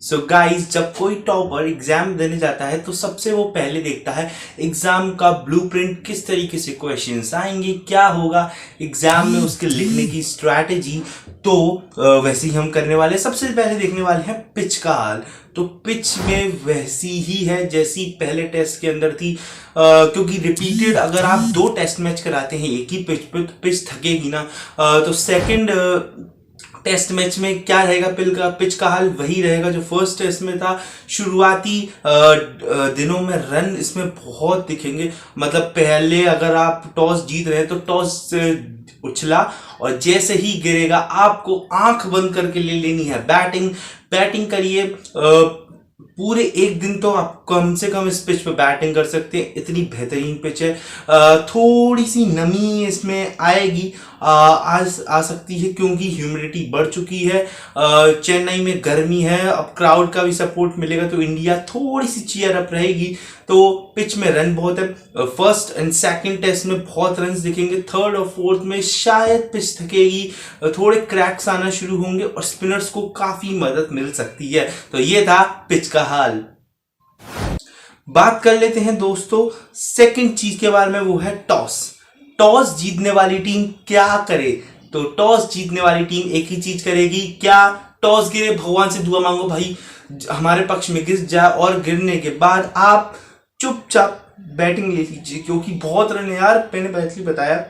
So guys, जब कोई topper exam देने जाता है तो सबसे वो पहले देखता है एग्जाम का ब्लूप्रिंट, किस तरीके से क्वेश्चंस आएंगे, क्या होगा एग्जाम में, उसके लिखने की स्ट्रैटेजी। तो वैसे ही हम करने वाले हैं। सबसे पहले देखने वाले हैं पिच का हाल। तो पिच में वैसी ही है जैसी पहले टेस्ट के अंदर थी, क्योंकि रिपीटेड अगर आप दो टेस्ट मैच कराते हैं एक ही पिच पे तो पिच थकेगी ना। तो सेकंड टेस्ट मैच में क्या रहेगा, पिच का हाल वही रहेगा जो फर्स्ट टेस्ट में था। शुरुआती दिनों में रन इसमें बहुत दिखेंगे। मतलब पहले अगर आप टॉस जीत रहे हैं तो टॉस उछला और जैसे ही गिरेगा आपको आंख बंद करके ले लेनी है बैटिंग। बैटिंग करिए, पूरे एक दिन तो आप कम से कम इस पिच पे बैटिंग कर सकते हैं, इतनी बेहतरीन पिच है। थोड़ी सी नमी इसमें आएगी, आ सकती है क्योंकि ह्यूमिडिटी बढ़ चुकी है। चेन्नई में गर्मी है, अब क्राउड का भी सपोर्ट मिलेगा तो इंडिया थोड़ी सी चीयर अप रहेगी। तो पिच में रन बहुत है। फर्स्ट एंड सेकंड टेस्ट में बहुत रन दिखेंगे। थर्ड और फोर्थ में शायद पिच थकेगी, थोड़े क्रैक्स आना शुरू होंगे और स्पिनर्स को काफी मदद मिल सकती है। तो ये था पिच का हाल। बात कर लेते हैं दोस्तों सेकंड चीज के बारे में, वो है टॉस। टॉस जीतने वाली टीम क्या करे? तो टॉस जीतने वाली टीम एक ही चीज करेगी, क्या? टॉस गिरे, भगवान से दुआ मांगो भाई हमारे पक्ष में गिर जाए, और गिरने के बाद आप चुपचाप बैटिंग ले लीजिए, क्योंकि बहुत रन यार, मैंने पहले बताया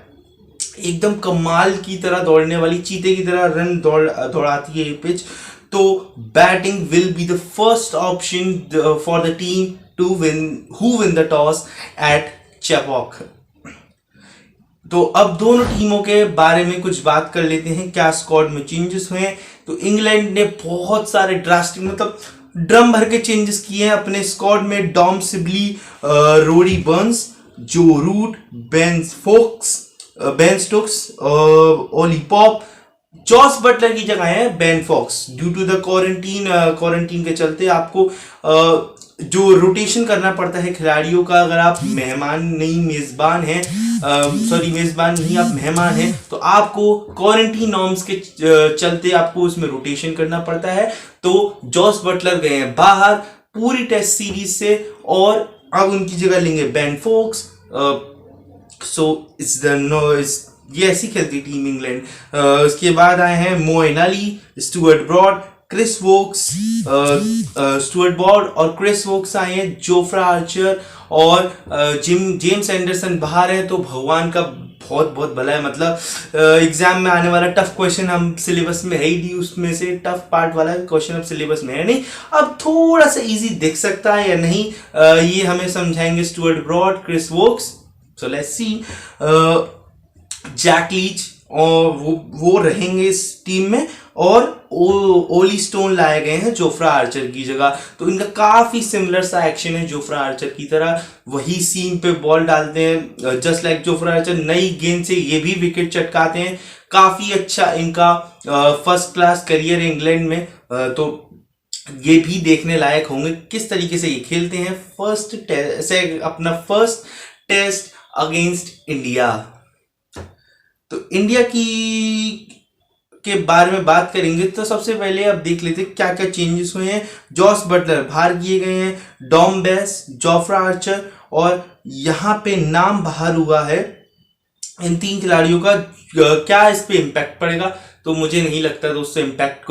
एकदम कमाल की तरह दौड़ने वाली, चीते की तरह रन दौड़ाती है ये पिच। तो batting will be the first option for the team to win the toss at Chepauk. तो अब दोनों टीमों के बारे में कुछ बात कर लेते हैं, क्या स्क्वाड में चेंजेस हुए हैं। तो इंग्लैंड ने बहुत सारे ड्रास्टिक, मतलब ड्रम भर के चेंजेस किए हैं अपने स्क्वाड में। Dom Sibley, Rory Burns, Joe Root, Ben Stokes, Ollie Pope, Jos Buttler की जगह है Ben Foakes. Due to the quarantine के चलते आपको जो रोटेशन करना पड़ता है खिलाड़ियों का, अगर आप मेहमान नहीं मेजबान हैं, सॉरी मेजबान नहीं आप मेहमान हैं, तो आपको क्वारंटीन नॉर्म्स के चलते आपको उसमें रोटेशन करना पड़ता है। तो जॉस बटलर गए हैं बाहर पूरी टेस्ट सीरीज से और अब उनकी जगह लेंगे बेन फोक्स। सो ये ऐसी खेलती टीम इंग्लैंड। उसके बाद आए हैं Moeen Ali, Stuart Broad, Chris Woakes, Stuart Broad और क्रिस वोक्स आए हैं। जोफ्रा आर्चर और जेम्स एंडरसन बाहर है। तो भगवान का बहुत बहुत भला है। मतलब एग्जाम में आने वाला टफ क्वेश्चन हम सिलेबस में है ही नहीं, उसमें से टफ पार्ट वाला क्वेश्चन अब सिलेबस में है नहीं, अब थोड़ा सा इजी दिख सकता है या नहीं, ये हमें समझाएंगे Stuart Broad, Chris Woakes. So let's see. Jack Leach और वो रहेंगे इस टीम में, और ओली स्टोन लाए गए हैं जोफ्रा आर्चर की जगह। तो इनका काफी सिमिलर सा एक्शन है जोफ्रा आर्चर की तरह, वही सीम पे बॉल डालते हैं जस्ट लाइक जोफ्रा आर्चर। नई गेंद से ये भी विकेट चटकाते हैं। काफी अच्छा इनका फर्स्ट क्लास करियर है इंग्लैंड में। तो ये भी देखने लायक होंगे किस तरीके से ये खेलते हैं अपना फर्स्ट टेस्ट अगेंस्ट इंडिया। तो इंडिया के बारे में बात करेंगे तो सबसे पहले अब देख लेते हैं क्या क्या चेंजेस हुए हैं। जॉस बटलर बाहर किए गए हैं, डॉम बेस, जोफ्रा आर्चर, और यहाँ पे नाम बाहर हुआ है इन तीन खिलाड़ियों का। क्या इस पे इम्पैक्ट पड़ेगा? तो मुझे नहीं लगता दोस्तों इम्पैक्ट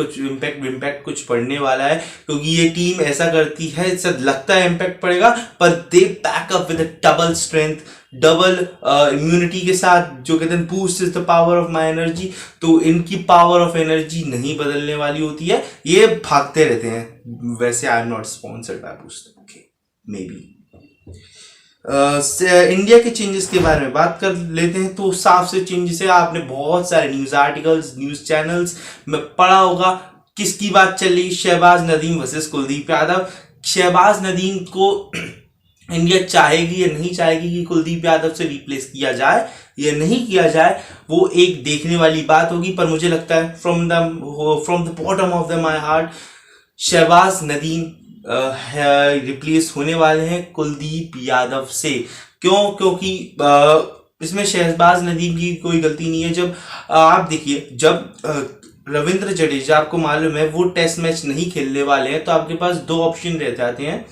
कुछ पड़ने वाला है, क्योंकि ये टीम ऐसा करती है, इससे लगता है इम्पैक्ट पड़ेगा, पर they back up with double strength, double immunity के साथ, जो कहते हैं boost is the power of my energy. तो इनकी पावर ऑफ एनर्जी नहीं बदलने वाली होती है, ये भागते रहते हैं। वैसे I am not sponsored by boost, okay, may be. India के चेंजेस के बारे में बात कर लेते हैं। तो साफ से चेंजेस है, आपने बहुत सारे न्यूज आर्टिकल्स, न्यूज चैनल्स में पढ़ा होगा। किसकी बात चल रही? शहबाज नदीम वर्सेस कुलदीप यादव। शहबाज नदीम को इंडिया चाहेगी या नहीं चाहेगी कि कुलदीप यादव से रिप्लेस किया जाए या नहीं किया जाए, वो एक देखने वाली बात होगी। पर मुझे लगता है from the bottom of the my heart Shahbaz Nadeem replace होने वाले हैं कुलदीप यादव से। क्यों? क्योंकि इसमें शहबाज नदीम की कोई गलती नहीं है। जब आप देखिए, जब रविंद्र जडेजा आपको मालूम है वो टेस्ट मैच नहीं खेलने वाले हैं, तो आपके पास दो ऑप्शन रह जाते हैं।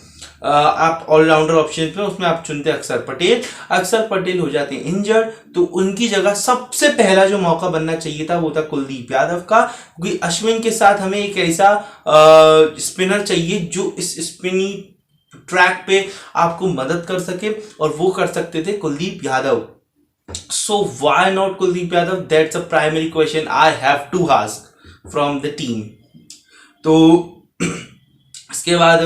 आप ऑलराउंडर ऑप्शन पे उसमें आप चुनते हैं अक्षर पटेल। अक्षर पटेल हो जाते हैं इंजर्ड, तो उनकी जगह सबसे पहला जो मौका बनना चाहिए था वो था कुलदीप यादव का, क्योंकि अश्विन के साथ हमें एक ऐसा स्पिनर चाहिए जो इस स्पिनी ट्रैक पे आपको मदद कर सके, और वो कर सकते थे Kuldeep Yadav. So why not Kuldeep Yadav? That's a primary question I have to ask from the team. तो इसके बाद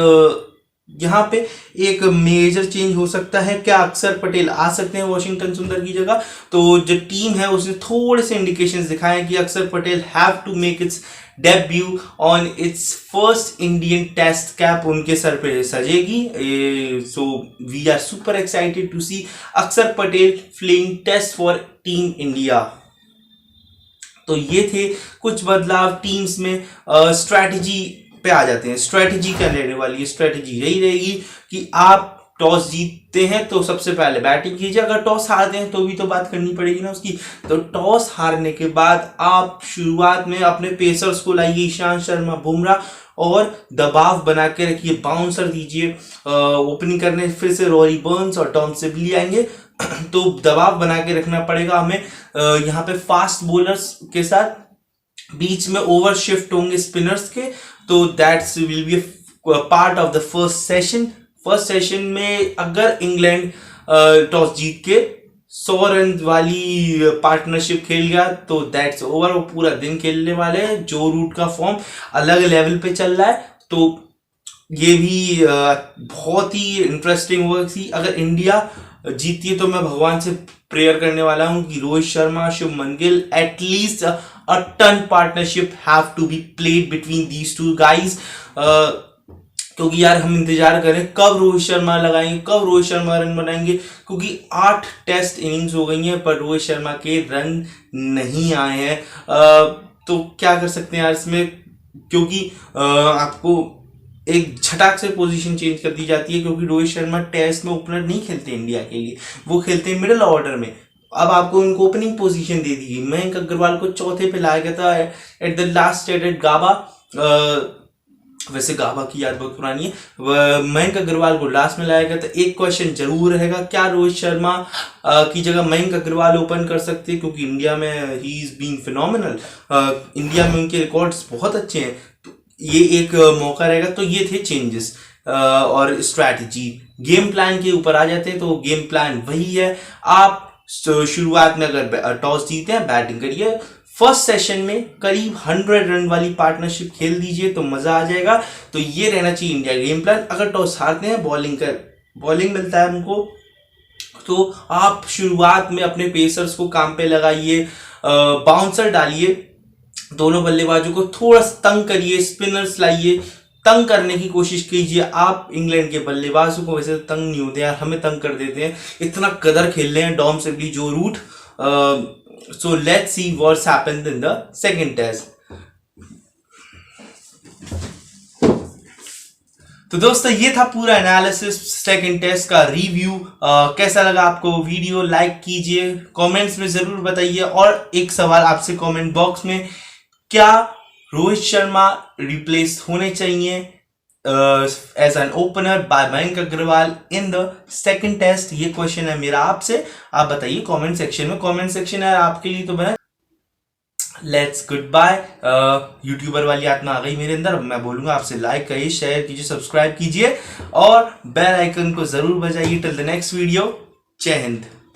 यहाँ पे एक मेजर चेंज हो सकता है। क्या अक्षर पटेल आ सकते हैं वॉशिंगटन सुंदर की जगह? तो जो टीम है उसने थोड़े से इंडिकेशंस दिखाए हैं कि Akshar Patel have to make its debut on its first Indian test cap उनके सर पे सजेगी। So we are super excited to see Akshar Patel playing test for team India. तो ये थे कुछ बदलाव टीम्स में। स्ट्रैटेजी पे आ जाते हैं। स्ट्रैटेजी क्या रहने वाली है? स्ट्रैटेजी यही रहेगी कि आप टॉस जीतते हैं तो सबसे पहले बैटिंग कीजिए, अगर टॉस हारते हैं तो भी तो बात करनी पड़ेगी ना उसकी। तो टॉस हारने के बाद आप शुरुआत में अपने पेसर्स को लाइए, ईशांत शर्मा, बुमराह, और दबाव बना के रखिए, बाउंसर दीजिए। ओपनिंग करने फिर से रॉरी बर्न्स और टॉम सिबली आएंगे, तो दबाव बना के रखना पड़ेगा हमें। यहाँ पे फास्ट बॉलर्स के साथ बीच में ओवर शिफ्ट होंगे स्पिनर्स के, तो that's will be part of the first session. First session में अगर इंग्लैंड टॉस जीत के 100 रन वाली पार्टनरशिप खेल गया तो दैट्स ओवर, वो पूरा दिन खेलने वाले हैं। जो रूट का फॉर्म अलग लेवल पे चल रहा है, तो ये भी बहुत ही इंटरेस्टिंग होगा। अगर इंडिया जीती है तो मैं भगवान से प्रेयर करने वाला हूं कि Rohit Sharma, Shubman Gill, at least a ton partnership have to be played between these two guys. क्योंकि यार हम इंतजार करें कब रोहित शर्मा लगाएंगे, कब रोहित शर्मा रन बनाएंगे, क्योंकि 8 टेस्ट इनिंग्स हो गई हैं पर रोहित शर्मा के रन नहीं आए हैं। तो क्या कर सकते हैं यार इसमें, क्योंकि आपको एक झटाक से पोजीशन चेंज कर दी जाती है, क्योंकि रोहित शर्मा टेस्ट में ओपनर नहीं खेलते इंडिया के लिए, वो खेलते हैं मिडिल ऑर्डर में। अब आपको उनको ओपनिंग पोजीशन दे दी। मयंक अग्रवाल को चौथे पे लाया गया था एट द लास्ट एट गाबा। वैसे गाबा की याद बहुत पुरानी है। मयंक अग्रवाल को लास्ट में लाया गया था। एक क्वेश्चन जरूर रहेगा, क्या रोहित शर्मा की जगह मयंक अग्रवाल ओपन कर सकते हैं, क्योंकि इंडिया में he is being phenomenal. India में उनके रिकॉर्ड्स बहुत अच्छे हैं, तो ये एक मौका रहेगा। तो ये थे चेंजेस और स्ट्रैटेजी। गेम प्लान के ऊपर आ जाते हैं, तो गेम प्लान वही है। आप शुरुआत में अगर टॉस जीते हैं बैटिंग करिए, फर्स्ट सेशन में करीब 100 रन वाली पार्टनरशिप खेल दीजिए तो मजा आ जाएगा। तो ये रहना चाहिए इंडिया गेम प्लान। अगर टॉस हारते हैं बॉलिंग मिलता है हमको, तो आप शुरुआत में अपने पेसर्स को काम पे लगाइए, बाउंसर डालिए, दोनों बल्लेबाजों को थोड़ा तंग करिए, स्पिनर्स लाइए, तंग करने की कोशिश कीजिए। आप इंग्लैंड के बल्लेबाजों को वैसे तंग नहीं होते यार, हमें तंग कर देते हैं, इतना कदर खेल रहे हैं डॉम सिबली, जो root. So let's see what's happened in the second test. तो दोस्तों ये था पूरा एनालिसिस सेकंड टेस्ट का रिव्यू। कैसा लगा आपको वीडियो? लाइक कीजिए, कमेंट्स में जरूर बताइए। और एक सवाल आपसे कमेंट बॉक्स में, क्या रोहित शर्मा रिप्लेस होने चाहिए as an opener by Mayank Agarwal in the second test? ये क्वेश्चन है मेरा आपसे, आप बताइए कमेंट सेक्शन में। कमेंट सेक्शन है आपके लिए तो बना। Let's good bye. यूट्यूबर वाली आत्मा आ गई मेरे अंदर। मैं बोलूंगा आपसे लाइक करिए, शेयर कीजिए, सब्सक्राइब कीजिए और बेल आइकन को जरूर बजाइए। टिल द नेक्स्ट वीडियो, जय हिंद।